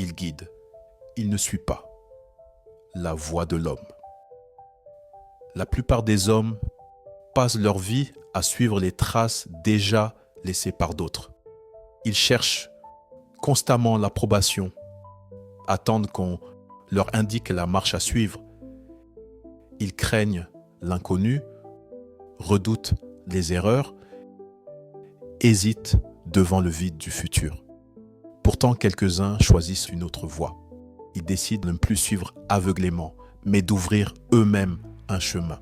il guide. Il ne suit pas la voie de l'homme. La plupart des hommes passent leur vie à suivre les traces déjà laissées par d'autres. Ils cherchent constamment l'approbation, attendent qu'on leur indique la marche à suivre. Ils craignent l'inconnu, redoutent les erreurs, hésitent devant le vide du futur. Pourtant, quelques-uns choisissent une autre voie. Ils décident de ne plus suivre aveuglément, mais d'ouvrir eux-mêmes un chemin.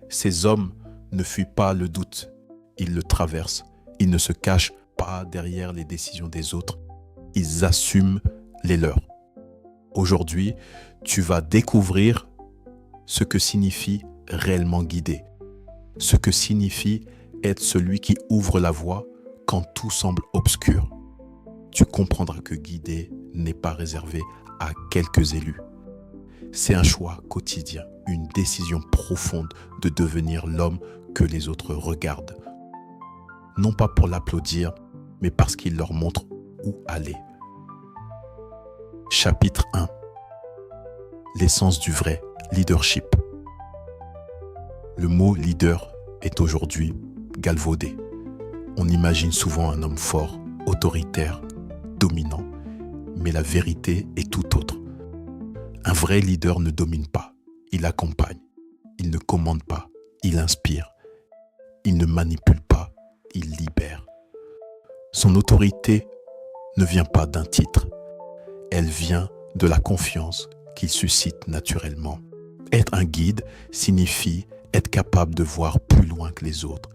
Ces hommes ne fuient pas le doute, ils le traversent. Ils ne se cachent pas derrière les décisions des autres, ils assument les leurs. Aujourd'hui, tu vas découvrir ce que signifie réellement guider, ce que signifie être celui qui ouvre la voie quand tout semble obscur. Tu comprendras que guider n'est pas réservé à quelques élus. C'est un choix quotidien, une décision profonde de devenir l'homme que les autres regardent. Non pas pour l'applaudir, mais parce qu'il leur montre où aller. Chapitre 1. L'essence du vrai leadership. Le mot leader est aujourd'hui galvaudé. On imagine souvent un homme fort, autoritaire, dominant, mais la vérité est tout autre. Un vrai leader ne domine pas, il accompagne, il ne commande pas, il inspire, il ne manipule pas, il libère. Son autorité ne vient pas d'un titre, elle vient de la confiance qu'il suscite naturellement. Être un guide signifie être capable de voir plus loin que les autres,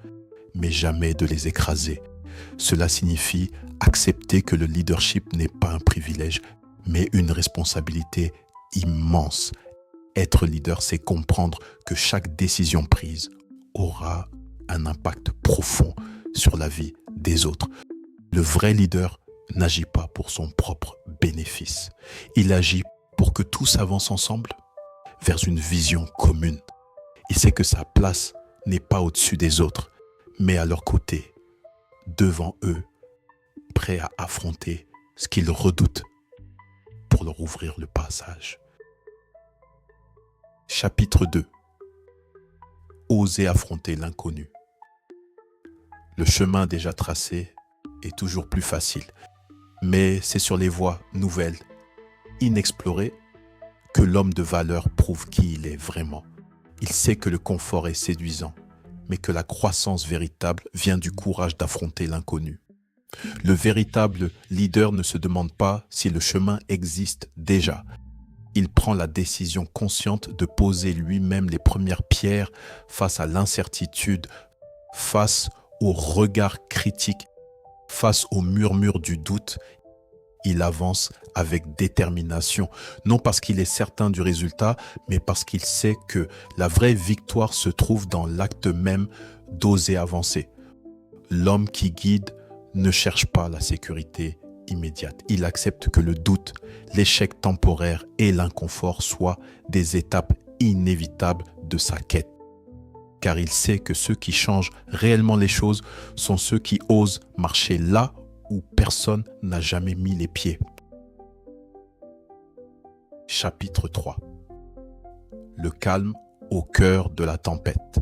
mais jamais de les écraser. Cela signifie accepter que le leadership n'est pas un privilège, mais une responsabilité immense. Être leader, c'est comprendre que chaque décision prise aura un impact profond sur la vie des autres. Le vrai leader n'agit pas pour son propre bénéfice. Il agit pour que tous avancent ensemble vers une vision commune. Il sait que sa place n'est pas au-dessus des autres, mais à leur côté, devant eux, prêt à affronter ce qu'ils redoutent pour leur ouvrir le passage. Chapitre 2. Oser affronter l'inconnu. Le chemin déjà tracé est toujours plus facile, mais c'est sur les voies nouvelles, inexplorées, que l'homme de valeur prouve qui il est vraiment. Il sait que le confort est séduisant, mais que la croissance véritable vient du courage d'affronter l'inconnu. Le véritable leader ne se demande pas si le chemin existe déjà. Il prend la décision consciente de poser lui-même les premières pierres face à l'incertitude, face au regard critique, face au murmure du doute. Il avance avec détermination, non parce qu'il est certain du résultat, mais parce qu'il sait que la vraie victoire se trouve dans l'acte même d'oser avancer. L'homme qui guide ne cherche pas la sécurité immédiate. Il accepte que le doute, l'échec temporaire et l'inconfort soient des étapes inévitables de sa quête. Car il sait que ceux qui changent réellement les choses sont ceux qui osent marcher là où personne n'a jamais mis les pieds. Chapitre 3. Le calme au cœur de la tempête.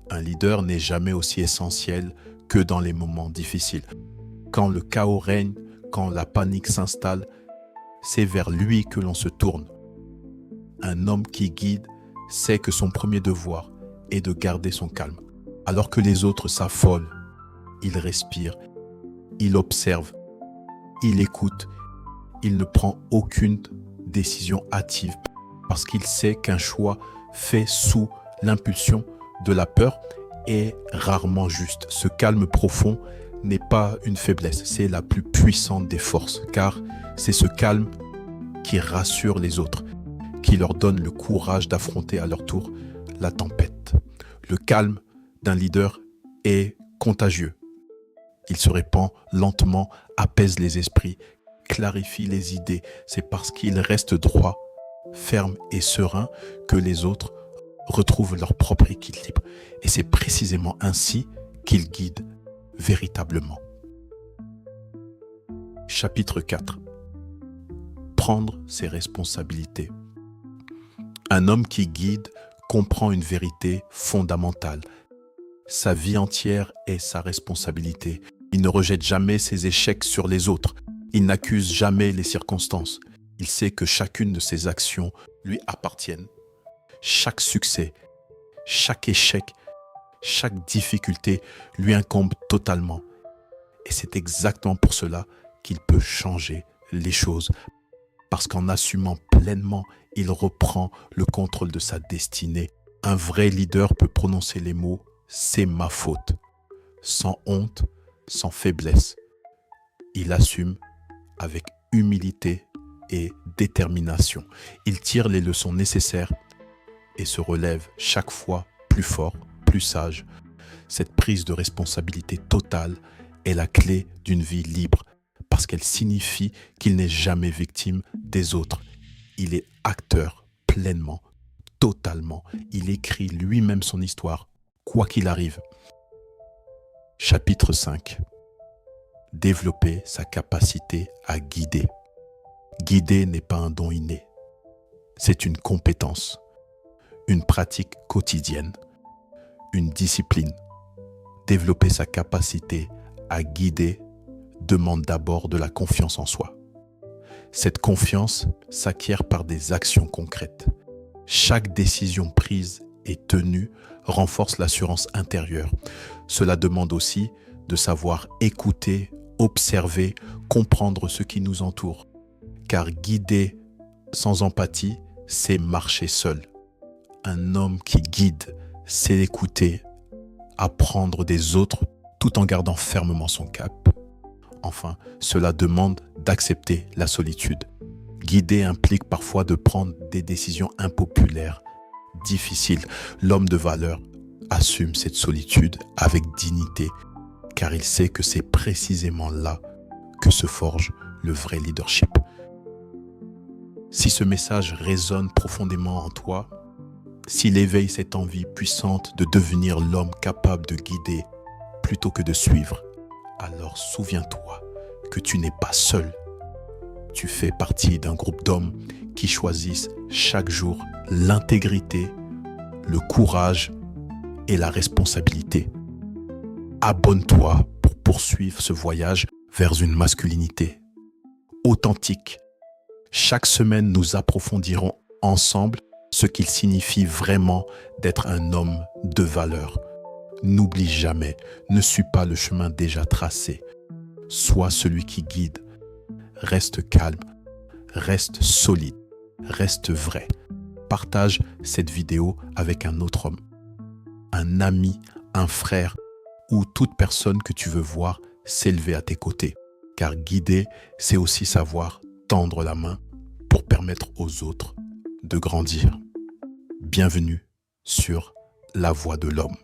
Un leader n'est jamais aussi essentiel que dans les moments difficiles. Quand le chaos règne, quand la panique s'installe, c'est vers lui que l'on se tourne. Un homme qui guide sait que son premier devoir est de garder son calme. Alors que les autres s'affolent, il respire, il observe, il écoute, il ne prend aucune décision hâtive parce qu'il sait qu'un choix fait sous l'impulsion de la peur est rarement juste. Ce calme profond n'est pas une faiblesse, c'est la plus puissante des forces, car c'est ce calme qui rassure les autres, qui leur donne le courage d'affronter à leur tour la tempête. Le calme d'un leader est contagieux. Il se répand lentement, apaise les esprits, clarifie les idées. C'est parce qu'il reste droit, ferme et serein que les autres retrouvent leur propre équilibre. Et c'est précisément ainsi qu'il guide véritablement. Chapitre 4. prendre ses responsabilités. Un homme qui guide comprend une vérité fondamentale. Sa vie entière est sa responsabilité. Il ne rejette jamais ses échecs sur les autres. Il n'accuse jamais les circonstances. Il sait que chacune de ses actions lui appartiennent. Chaque succès, chaque échec, chaque difficulté lui incombe totalement. Et c'est exactement pour cela qu'il peut changer les choses. Parce qu'en assumant pleinement, il reprend le contrôle de sa destinée. Un vrai leader peut prononcer les mots « c'est ma faute », sans honte, sans faiblesse. Il assume avec humilité et détermination. Il tire les leçons nécessaires et se relève chaque fois plus fort, plus sage. Cette prise de responsabilité totale est la clé d'une vie libre parce qu'elle signifie qu'il n'est jamais victime des autres. Il est acteur pleinement, totalement. Il écrit lui-même son histoire, quoi qu'il arrive. Chapitre 5. Développer sa capacité à guider. Guider n'est pas un don inné. C'est une compétence, une pratique quotidienne, une discipline. Développer sa capacité à guider demande d'abord de la confiance en soi. Cette confiance s'acquiert par des actions concrètes. Chaque décision prise et tenue renforce l'assurance intérieure. Cela demande aussi de savoir écouter, observer, comprendre ce qui nous entoure. Car guider sans empathie, c'est marcher seul. Un homme qui guide, c'est écouter, apprendre des autres tout en gardant fermement son cap. Enfin, cela demande d'accepter la solitude. Guider implique parfois de prendre des décisions impopulaires, difficiles. L'homme de valeur assume cette solitude avec dignité, car il sait que c'est précisément là que se forge le vrai leadership. Si ce message résonne profondément en toi, s'il éveille cette envie puissante de devenir l'homme capable de guider plutôt que de suivre, alors souviens-toi que tu n'es pas seul. Tu fais partie d'un groupe d'hommes qui choisissent chaque jour l'intégrité, le courage et la responsabilité. Abonne-toi pour poursuivre ce voyage vers une masculinité authentique. Chaque semaine, nous approfondirons ensemble ce qu'il signifie vraiment d'être un homme de valeur. N'oublie jamais, ne suis pas le chemin déjà tracé. Sois celui qui guide. Reste calme, reste solide, reste vrai. Partage cette vidéo avec un autre homme, un ami, un frère ou toute personne que tu veux voir s'élever à tes côtés. Car guider, c'est aussi savoir tendre la main pour permettre aux autres de grandir. Bienvenue sur La Voix de l'Homme.